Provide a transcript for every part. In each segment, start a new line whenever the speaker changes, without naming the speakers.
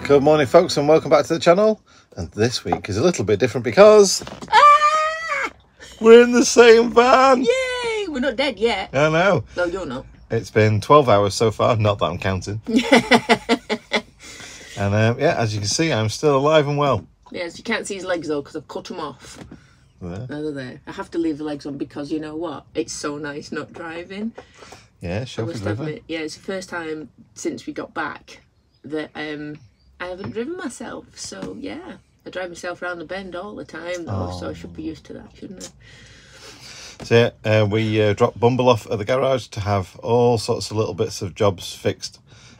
Good morning, folks, and welcome back to the channel. And this week is a little bit different because we're in the same van.
Yay! We're not dead yet.
I know.
No, you're not.
It's been 12 hours so far, not that I'm counting. And yeah, as you can see, I'm still alive and well.
Yes, you can't see his legs though because I've cut them off.
There.
No, they're there. I have to leave the legs on because you know what? It's so nice not driving.
Yeah, chauffeur's driver.
Yeah, it's the first time since we got back that I haven't driven myself. So yeah, I drive myself around the bend all the time though, so I should be used to that, shouldn't I?
So yeah, we dropped Bumble off at the garage to have all sorts of little bits of jobs fixed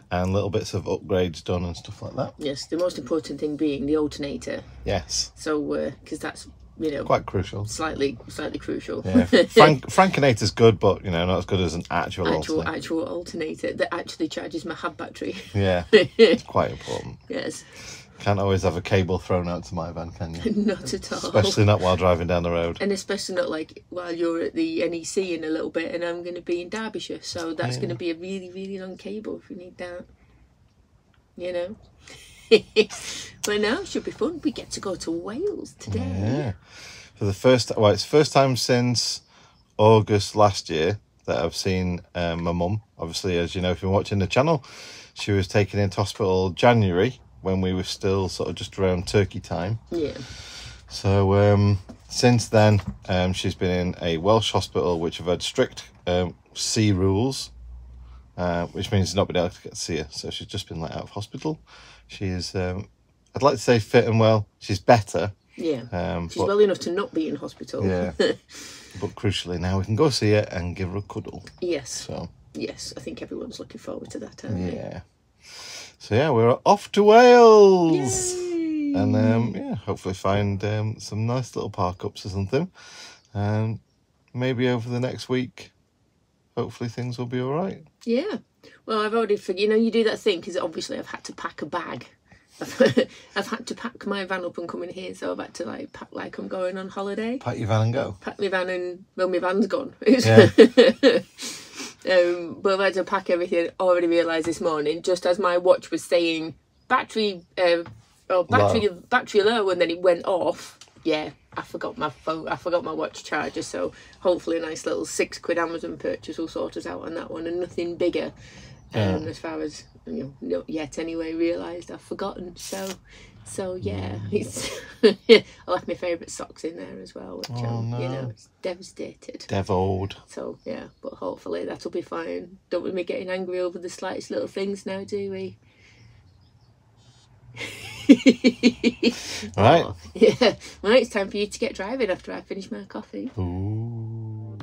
and little bits of upgrades done and stuff like that.
Yes, the most important thing being the alternator.
Yes.
So because that's, you know,
quite crucial. Slightly
crucial.
Yeah. Frankinator's good, but you know, not as good as an actual
alternator that actually charges my hub battery.
Yeah, it's quite important.
Yes.
Can't always have a cable thrown out to my van, can you?
Not at all.
Especially not while driving down the road.
And especially not like while you're at the NEC in a little bit and I'm going to be in Derbyshire. So that's going to be a really, really long cable if you need that. You know? But no, it should be fun. We get to go to Wales today.
Yeah. For the first, well, it's the first time since August last year that I've seen my mum. Obviously, as you know, if you're watching the channel, she was taken into hospital January when we were still sort of just around turkey time.
Yeah.
So since then, she's been in a Welsh hospital which have had strict sea rules, which means not been able to get to see her. So she's just been let out of hospital. She is, I'd like to say fit and well. She's better.
Yeah. She's well enough to not be in hospital.
Yeah. But crucially, now we can go see her and give her a cuddle.
Yes.
So.
Yes, I think everyone's looking forward to that, aren't they?
Yeah. So yeah, we're off to Wales.
Yay!
And yeah, hopefully find some nice little park ups or something. And maybe over the next week, hopefully things will be all right.
Yeah. Well, I've already figured, you know, you do that thing because obviously I've had to pack a bag. I've had to pack my van up and come in here, so I've had to like pack like I'm going on holiday.
Pack your van and go.
Pack my van and, well, my van's gone.
Yeah.
But I've had to pack everything. Already realised this morning, just as my watch was saying battery low, and then it went off. Yeah, I forgot my phone. I forgot my watch charger. So hopefully a nice little £6 Amazon purchase will sort us out on that one, and nothing bigger. As far as, you know, not yet anyway. Realised I've forgotten. So yeah, it's I left my favourite socks in there as well, which
no.
you know, it's devastated.
Deviled.
So yeah, but hopefully that'll be fine. Don't want me getting angry over the slightest little things now, do we?
Right.
Oh, yeah. Well, it's time for you to get driving after I finish my coffee.
Ooh.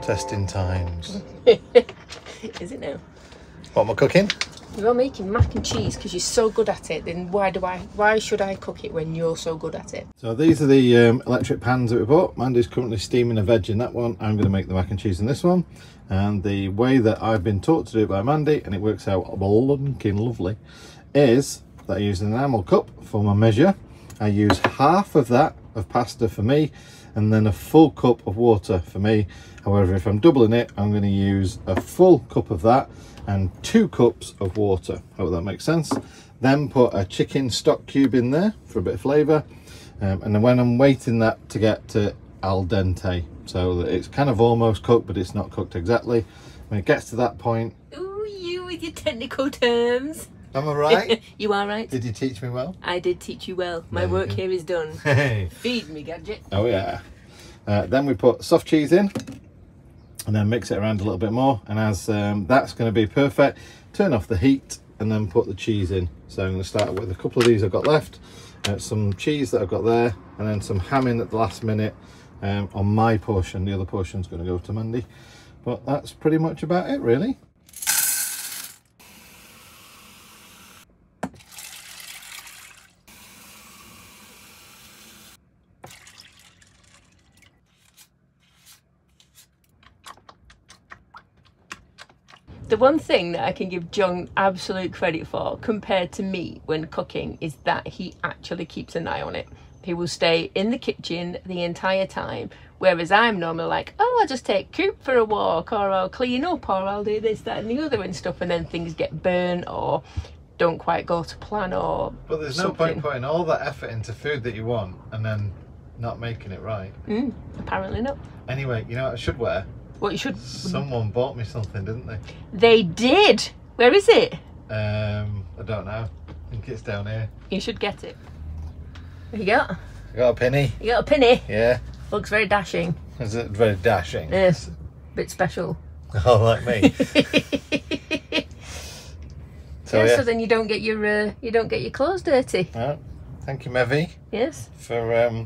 Testing times.
Is it now?
What am I cooking?
You're making mac and cheese because you're so good at it. Then why should I cook it when you're so good at it?
So these are the electric pans that we bought. Mandy's currently steaming a veg in that one. I'm going to make the mac and cheese in this one. And the way that I've been taught to do it by Mandy, and it works out blunking lovely, is that I use an enamel cup for my measure. I use half of that of pasta for me, and then a full cup of water for me. However, if I'm doubling it, I'm going to use a full cup of that and 2 cups of water. Hope that makes sense. Then put a chicken stock cube in there for a bit of flavour. And then when I'm waiting that to get to al dente, so that it's kind of almost cooked, but it's not cooked exactly. When it gets to that point...
Ooh, you with your technical terms.
Am I right?
You are right.
Did you teach me well?
I did teach you well. My work here is done.
Hey.
Feed me, Gadget.
Oh yeah. Then we put soft cheese in. and then mix it around a little bit more. And as that's going to be perfect, turn off the heat and then put the cheese in. So I'm going to start with a couple of these I've got left, some cheese that I've got there, and then some ham in at the last minute on my portion. The other portion's going to go to Mandy, but that's pretty much about it really.
The one thing that I can give John absolute credit for compared to me when cooking is that he actually keeps an eye on it. He will stay in the kitchen the entire time, whereas I'm normally like, oh, I'll just take Coop for a walk, or I'll clean up, or I'll do this, that and the other and stuff, and then things get burnt or don't quite go to plan or
But there's no point putting all that effort into food that you want and then not making it right.
Apparently not.
Anyway, you know what I should wear?
What you should...
Someone bought me something, didn't they?
They did! Where is it?
I don't know. I think it's down here.
You should get it. What you got?
I got a penny.
You got a penny?
Yeah.
Looks very dashing.
Is it very dashing?
Yes. Bit special.
Oh, like me.
So then you don't get your clothes dirty.
Oh, thank you, Mevy.
Yes.
For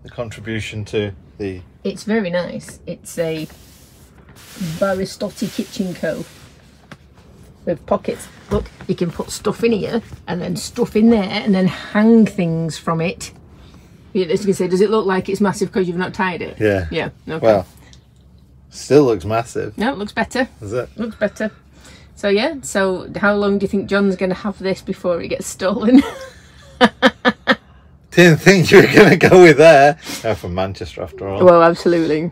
the contribution to the...
It's very nice. It's a Baristotti Kitchen Co. with pockets. Look, you can put stuff in here and then stuff in there and then hang things from it. As you can say, does it look like it's massive because you've not tied it?
Yeah.
Yeah. Okay.
Well, still looks massive.
No, it looks better.
Does it?
Looks better. So yeah. So how long do you think John's going to have this before it gets stolen?
Didn't think you were going to go with there. I'm from Manchester after all.
Well, absolutely.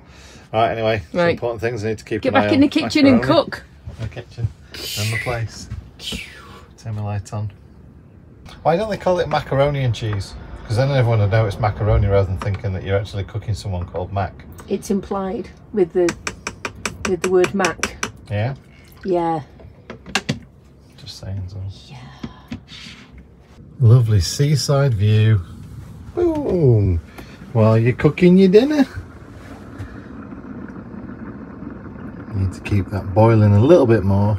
Right, anyway, some
Right.
important things I need to keep
Get
an eye
back in the
on.
kitchen and cook.
The kitchen and the place. Turn my light on. Why don't they call it macaroni and cheese? Because then everyone would know it's macaroni rather than thinking that you're actually cooking someone called Mac.
It's implied with the word Mac.
Yeah?
Yeah.
Just saying so.
Yeah.
Lovely seaside view. Boom! While you're cooking your dinner. Need to keep that boiling a little bit more.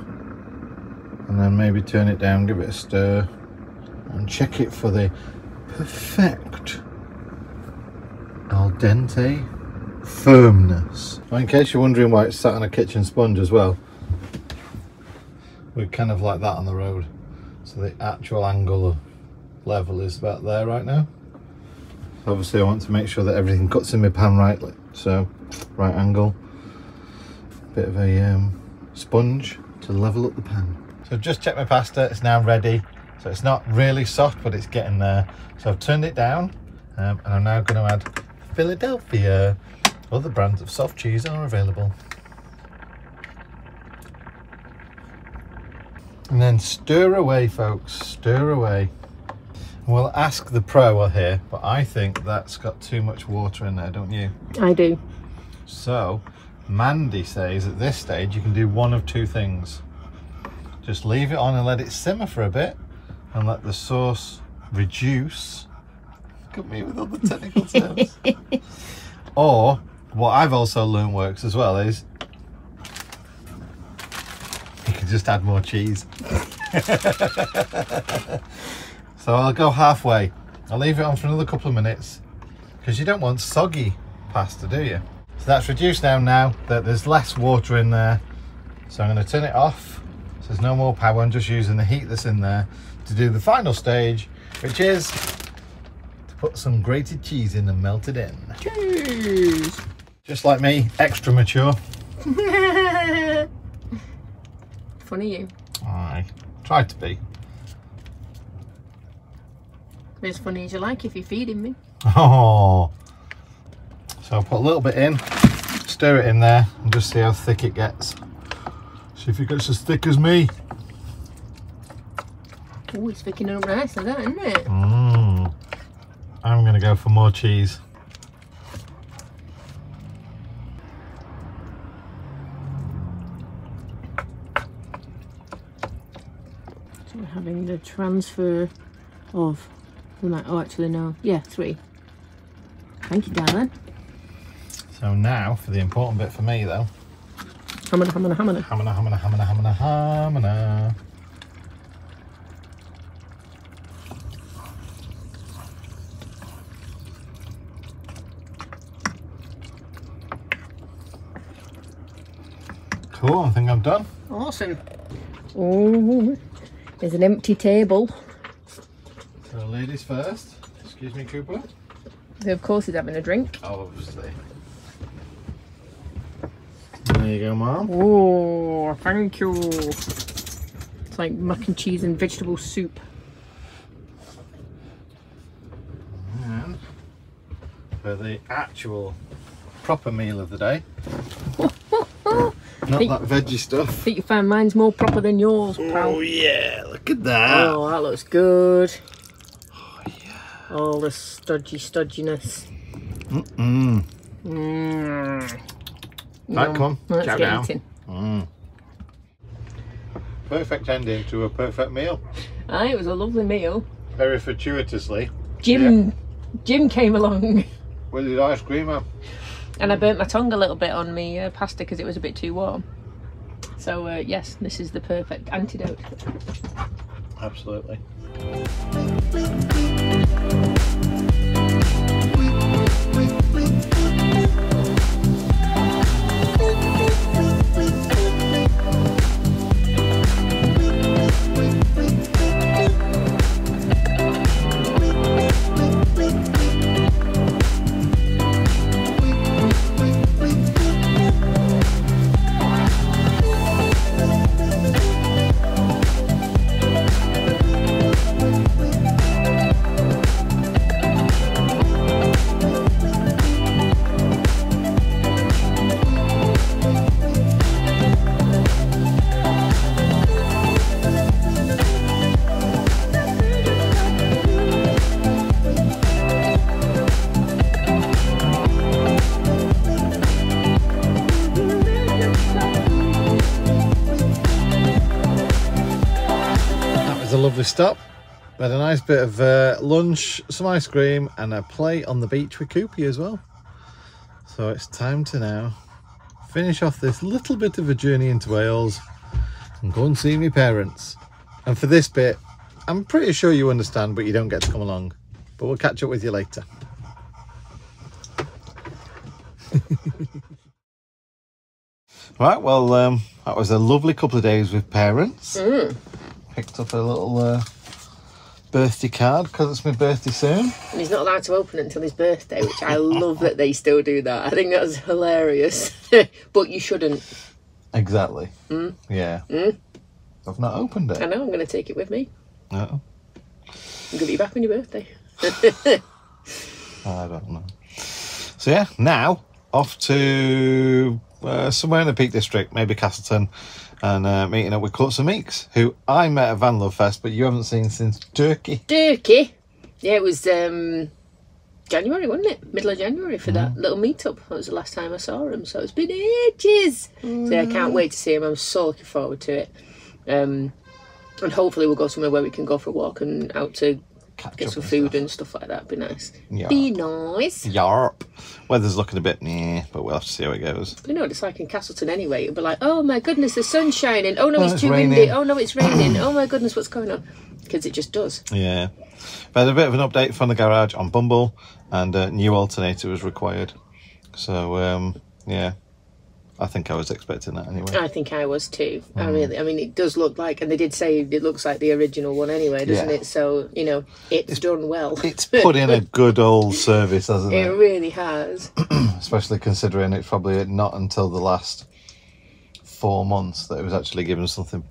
And then maybe turn it down, give it a stir. And check it for the perfect al dente firmness. Well, in case you're wondering why it's sat on a kitchen sponge as well, we're kind of like that on the road. So the actual angle of level is about there right now. Obviously I want to make sure that everything cuts in my pan rightly, so right angle, bit of a sponge to level up the pan. So I've just checked my pasta, it's now ready. So it's not really soft, but it's getting there. So I've turned it down, and I'm now going to add Philadelphia. Other brands of soft cheese are available. And then stir away, folks, stir away. We'll ask the pro here, but I think that's got too much water in there, don't you?
I do.
So Mandy says at this stage you can do one of two things. Just leave it on and let it simmer for a bit and let the sauce reduce. Look at me with all the technical terms. Or what I've also learned works as well is you can just add more cheese. So I'll go halfway. I'll leave it on for another couple of minutes because you don't want soggy pasta, do you? So that's reduced now that there's less water in there. So I'm going to turn it off. So there's no more power. I'm just using the heat that's in there to do the final stage, which is to put some grated cheese in and melt it in.
Cheese.
Just like me, extra mature.
Funny you.
I tried to be.
As funny as you like if you're feeding me.
Oh. So I'll put a little bit in, stir it in there and just see how thick it gets. See if it gets as thick as me.
Oh, it's thickening up nicely, that, isn't it?
I'm going to go for more cheese.
So we're having the transfer of... Oh, actually, no. Yeah, 3. Thank you, darling.
So now, for the important bit for me though,
Hamana, hamana, hamana.
Hamana, hamana, hamana, hamana, hamana. Cool, I think I'm done.
Awesome. Oh, there's an empty table.
So ladies first. Excuse me, Cooper.
Who of course is having a drink.
Obviously. There you go, Mom.
Oh, thank you. It's like mac and cheese and vegetable soup.
And for the actual proper meal of the day. Not that veggie stuff.
I think you find mine's more proper than yours, pal.
Oh yeah, look at that.
Oh, that looks good.
Oh yeah.
All the stodginess.
Right, come on,
Let's
chow
get
down.
eating.
Perfect ending to a perfect meal.
Aye, it was a lovely meal.
Very fortuitously.
Jim came along.
With his ice cream,
And I burnt my tongue a little bit on me pasta because it was a bit too warm. So yes, this is the perfect antidote.
Absolutely. A lovely stop. We had a nice bit of lunch, some ice cream and a play on the beach with Coopy as well. So it's time to now finish off this little bit of a journey into Wales and go and see my parents. And for this bit, I'm pretty sure you understand, but you don't get to come along. But we'll catch up with you later. Right, well, that was a lovely couple of days with parents. Picked up a little birthday card because it's my birthday soon. And
he's not allowed to open it until his birthday, which I love that they still do that. I think that's hilarious. But you shouldn't.
Exactly. Yeah. I've not opened it.
I know, I'm going to take it with me.
No.
I'm going to be back on your birthday.
I don't know. So yeah, now off to somewhere in the Peak District, maybe Castleton, and meeting up with Course and Meeks, who I met at Van Love Fest, but you haven't seen since Turkey.
Turkey? Yeah, it was January, wasn't it? Middle of January for that little meetup. That was the last time I saw him, so it's been ages. So yeah, I can't wait to see him. I'm so looking forward to it. And hopefully we'll go somewhere where we can go for a walk and out to get some food and stuff like that. Be nice.
Yarp.
Be nice.
Yarp. Weather's looking a bit meh, but we'll have to see how it goes.
You know what it's like in Castleton anyway. It'll be like, oh my goodness, the sun's shining. Oh no, it's too
raining.
windy. Oh no, it's raining. Oh my goodness, what's going on? Because it just does.
Yeah. But a bit of an update from the garage on Bumble, and a new alternator was required. So, yeah. I think I was expecting that anyway. I think I was too. I mean, it does look like, and they did say it looks like the original one anyway, doesn't it? So, you know, it's done well. It's put in a good old service, hasn't it? It really has. Especially considering it's probably not until the last 4 months that it was actually given something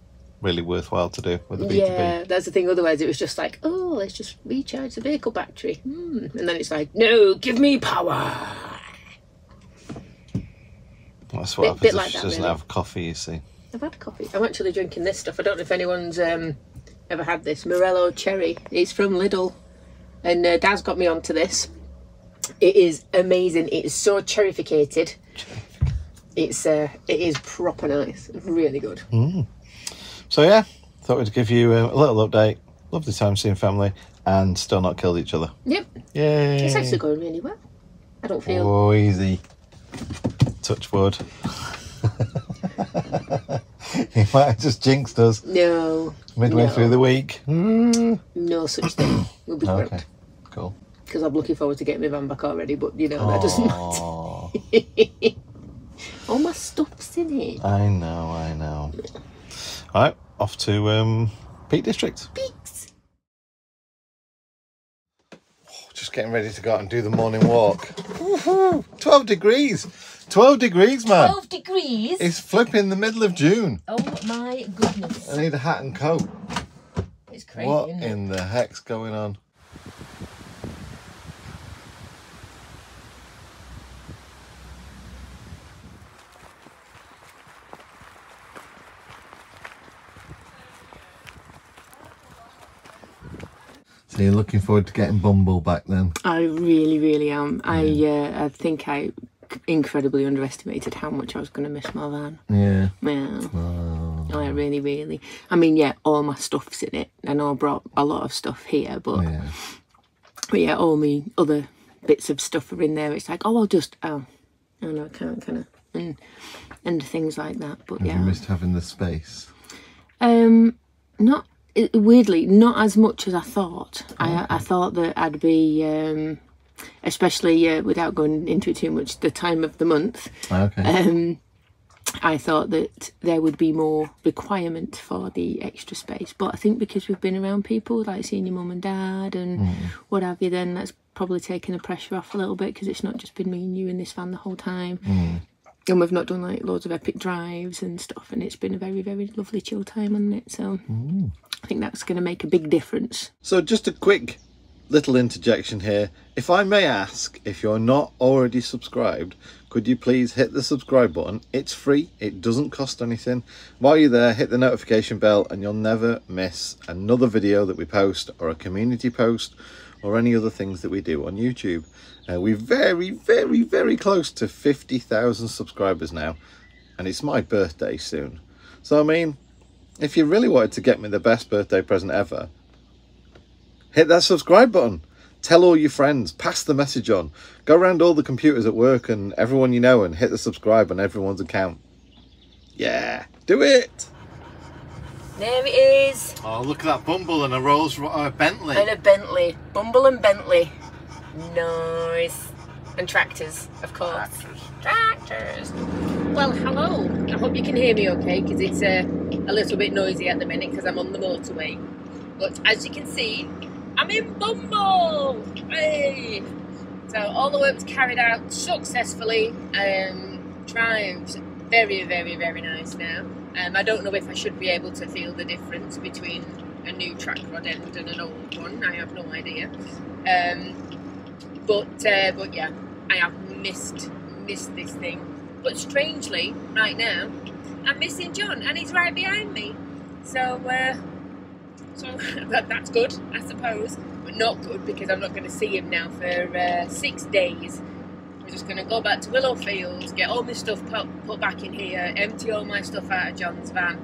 really worthwhile to do with the B2B. Yeah, that's the thing. Otherwise, it was just like, oh, let's just recharge the vehicle battery. And then it's like, no, give me power. That's what happens if she doesn't have coffee, you see. I've had coffee. I'm actually drinking this stuff. I don't know if anyone's ever had this. Morello Cherry. It's from Lidl. And Dad's got me onto this. It is amazing. It's so cherryficated. It is proper nice. Really good. So yeah, thought we'd give you a little update. Lovely time seeing family and still not killed each other. Yep. Yay. It's actually going really well. I don't feel... Oh, easy. Touch wood. You might have just jinxed us.
No.
Midway through the week.
No such thing. We'll be
Okay,
good.
cool.
Because I'm looking forward to getting my van back already, but you know, that doesn't matter. All my stuff's in it.
I know. Alright, off to Peak District.
Peaks.
Just getting ready to go out and do the morning walk. 12 degrees. 12 degrees, man.
12 degrees?
It's flipping the middle of June.
Oh my goodness.
I need a hat and coat.
It's crazy,
What
isn't it?
in the heck's going on? So you're looking forward to getting Bumble back then?
I really, really am. I think I incredibly underestimated how much I was going to miss my van.
Yeah.
Yeah.
Oh.
I really, really. I mean, yeah, all my stuff's in it. I know I brought a lot of stuff here, but yeah, all my other bits of stuff are in there. It's like, I know, kind of, and things like that. But
Have
yeah,
you missed having the space?
Not weirdly, not as much as I thought. I thought that I'd be, especially without going into it too much, the time of the month.
Okay.
I thought that there would be more requirement for the extra space, but I think because we've been around people, like seeing your mum and dad and what have you, then that's probably taken the pressure off a little bit, because it's not just been me and you in this van the whole time. And we've not done like loads of epic drives and stuff, and it's been a very, very lovely chill time, hasn't it? So I think that's going to make a big difference.
So just a quick little interjection here. If I may ask, if you're not already subscribed, could you please hit the subscribe button? It's free, it doesn't cost anything. While you're there, hit the notification bell and you'll never miss another video that we post, or a community post, or any other things that we do on YouTube. We're very, very, very close to 50,000 subscribers now, and it's my birthday soon. So I mean, if you really wanted to get me the best birthday present ever, hit that subscribe button. Tell all your friends, pass the message on. Go around all the computers at work and everyone you know and hit the subscribe on everyone's account. Yeah, do it.
There it is.
Oh, look at that Bumble and a Bentley.
And a Bentley. Bumble and Bentley. Nice. And tractors, of course. Tractors. Well, hello. I hope you can hear me okay, because it's a little bit noisy at the minute because I'm on the motorway. But as you can see, I'm in Bumble. Hey! So all the work's carried out successfully. Drives very, very, very nice now. I don't know if I should be able to feel the difference between a new track rod end and an old one. I have no idea. But yeah, I have missed this thing. But strangely, right now, I'm missing John, and he's right behind me. So that's good, I suppose, but not good because I'm not going to see him now for 6 days. We're just going to go back to Willowfields, get all my stuff put back in here, empty all my stuff out of John's van,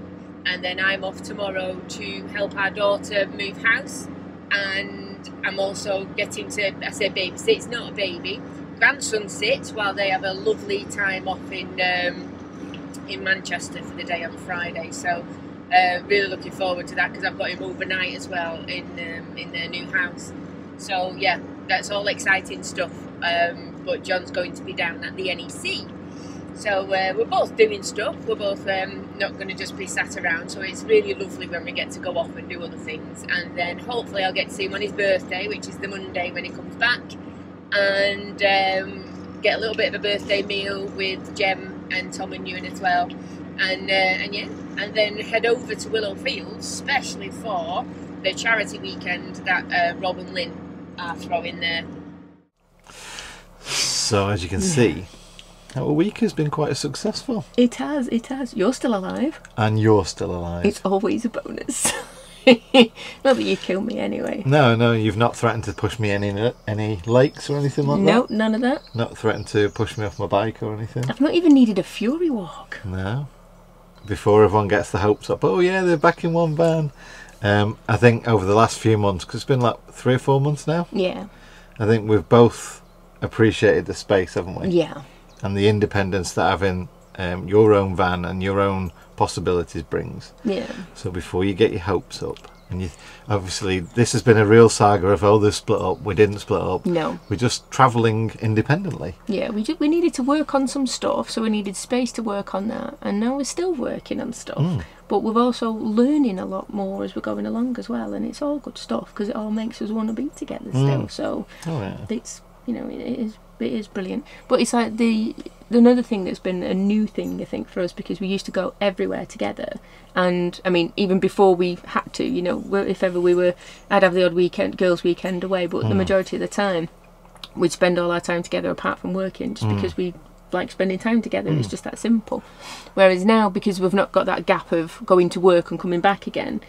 and then I'm off tomorrow to help our daughter move house. And I'm also getting to, I say babysit, it's not a baby, grandson sit while they have a lovely time off in Manchester for the day on Friday. So really looking forward to that, because I've got him overnight as well in their new house. So yeah, that's all exciting stuff. But John's going to be down at the NEC. So we're both doing stuff. We're both not going to just be sat around. So it's really lovely when we get to go off and do other things. And then hopefully I'll get to see him on his birthday, which is the Monday when he comes back. And get a little bit of a birthday meal with Jem and Tom and Ewan as well. And yeah, and then head over to Willowfields, especially for the charity weekend that Rob and Lynn are throwing there.
So as you can see, our week has been quite successful.
It has. You're still alive.
And you're still alive.
It's always a bonus. Not that you kill me anyway.
No, you've not threatened to push me any lakes or anything like that?
No, none of that.
Not threatened to push me off my bike or anything?
I've not even needed a fury walk.
No. Before everyone gets the hopes up, oh yeah, they're back in one van. I think over the last few months, because it's been like 3 or 4 months now.
Yeah.
I think we've both appreciated the space, haven't we?
Yeah.
And the independence that having your own van and your own possibilities brings.
Yeah.
So before you get your hopes up, and you obviously this has been a real saga of, oh, they split up, we didn't split up.
No.
We're just travelling independently.
Yeah, we needed to work on some stuff, so we needed space to work on that, and now we're still working on stuff. But we're also learning a lot more as we're going along as well, and it's all good stuff because it all makes us want to be together still. So it's, you know, it is brilliant. But it's like another thing that's been a new thing, I think, for us, because we used to go everywhere together, and I mean, even before we had to, you know, if ever I'd have the odd girls' weekend away, but the majority of the time we'd spend all our time together apart from working, just because we like spending time together. It's just that simple. Whereas now, because we've not got that gap of going to work and coming back again,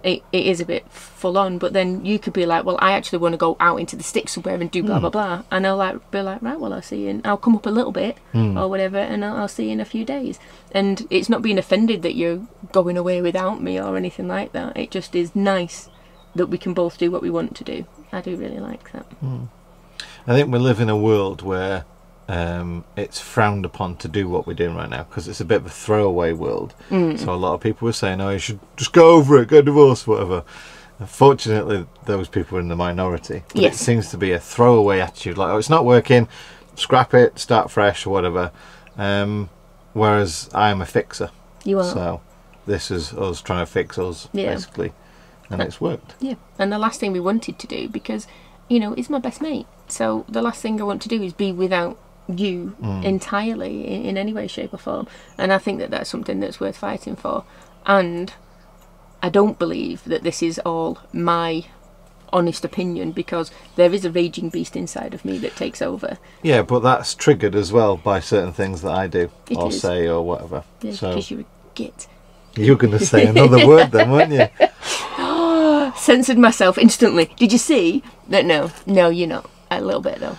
it is a bit full on. But then you could be like, well, I actually want to go out into the sticks somewhere and do blah blah blah, and I'll be like, right, well, I'll see you, and I'll come up a little bit or whatever, and I'll see you in a few days. And it's not being offended that you're going away without me or anything like that. It just is nice that we can both do what we want to do. I do really like that.
I think we live in a world where it's frowned upon to do what we're doing right now, because it's a bit of a throwaway world. So a lot of people were saying, oh, you should just go over it, get a divorce, whatever. Unfortunately, those people are in the minority. But it seems to be a throwaway attitude, like, oh, it's not working, scrap it, start fresh or whatever. Whereas I am a fixer.
You are.
So this is us trying to fix us, basically, and it's worked. Yeah.
And the last thing we wanted to do, because, you know, he's my best mate, so the last thing I want to do is be without you entirely in any way, shape or form. And I think that that's something that's worth fighting for. And I don't believe that this is all my honest opinion, because there is a raging beast inside of me that takes over.
Yeah, but that's triggered as well by certain things that I do or say or whatever.
Yeah, so because you're a git.
You're going to say another word then, weren't you?
Censored myself instantly. Did you see that? No, you're not. A little bit though.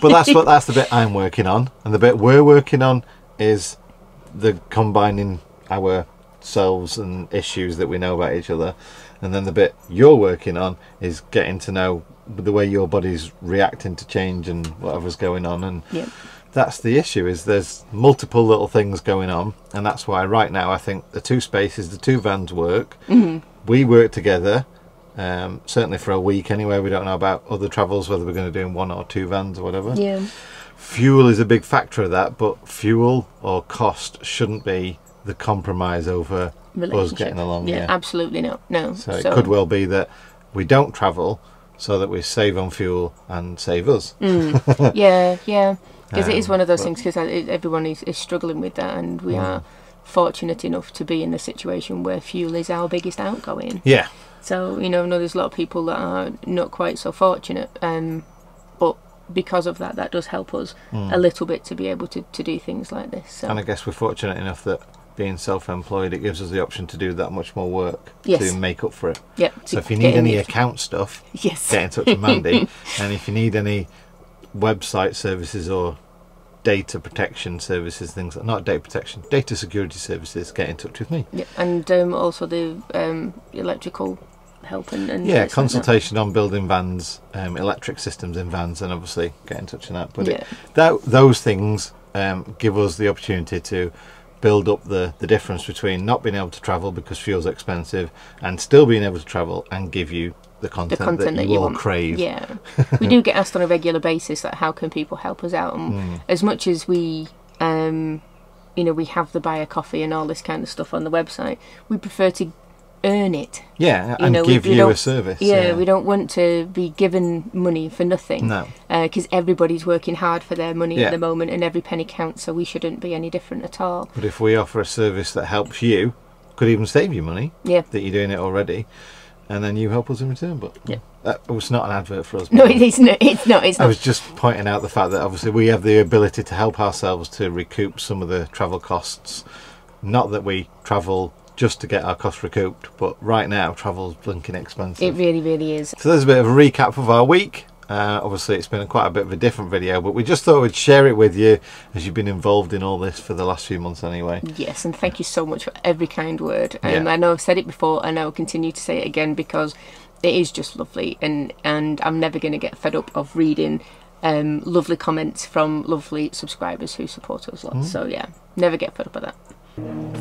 But that's the bit I'm working on, and the bit we're working on is the combining ourselves and issues that we know about each other, and then the bit you're working on is getting to know the way your body's reacting to change and whatever's going on. And that's the issue, is there's multiple little things going on, and that's why right now I think the two spaces, the two vans work. We work together. Certainly for a week anyway. We don't know about other travels, whether we're going to do in one or two vans or whatever. Fuel is a big factor of that, but fuel or cost shouldn't be the compromise over us getting along.
Absolutely no.
So it could well be that we don't travel so that we save on fuel and save us.
Yeah because it is one of those things, because everyone is struggling with that, and we are fortunate enough to be in the situation where fuel is our biggest outgoing. So, you know, I know there's a lot of people that are not quite so fortunate, but because of that does help us a little bit to be able to do things like this. So.
And I guess we're fortunate enough that being self-employed, it gives us the option to do that much more work to make up for it. So if you need any account stuff, get in touch with Mandy. And if you need any website services or data protection services, things like, not data protection, data security services, get in touch with me.
And also the electrical help and
consultation on building vans, electric systems in vans, and obviously get in touch on that. But those things give us the opportunity to build up the difference between not being able to travel because fuel's expensive and still being able to travel and give you the content that you all crave.
We do get asked on a regular basis, like, how can people help us out? And as much as we we have the buy a coffee and all this kind of stuff on the website, we prefer to earn it.
And give you a service.
We don't want to be given money for nothing. No. Because everybody's working hard for their money at the moment, and every penny counts, so we shouldn't be any different at all.
But if we offer a service that helps you, could even save you money, that you're doing it already, and then you help us in return. But that was not an advert for us.
No, it's not. I
was just pointing out the fact that obviously we have the ability to help ourselves to recoup some of the travel costs. Not that we travel just to get our costs recouped, but right now travel's blinking expensive.
It really, really is.
So there's a bit of a recap of our week. Obviously it's been quite a bit of a different video, but we just thought we'd share it with you, as you've been involved in all this for the last few months anyway. Yes,
and thank you so much for every kind word. I know I've said it before, and I will continue to say it again, because it is just lovely, and I'm never going to get fed up of reading lovely comments from lovely subscribers who support us lots. So yeah, never get fed up with that.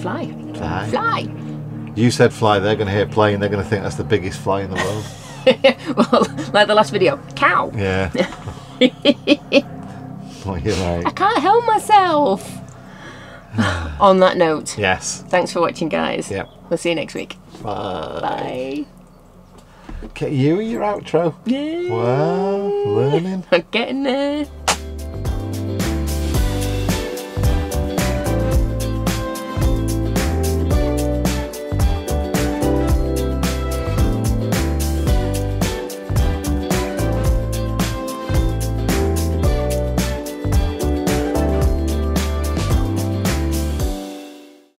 Fly.
Fly.
Fly.
You said fly, they're going to hear plane, they're going to think that's the biggest fly in the world.
Well, like the last video, cow.
Yeah. Well, you're right.
I can't help myself. On that note,
Yes.
thanks for watching, guys.
Yep.
We'll see you next week.
Bye.
Bye.
Okay, you and your outro.
Yeah.
Wow, learning.
I'm getting there.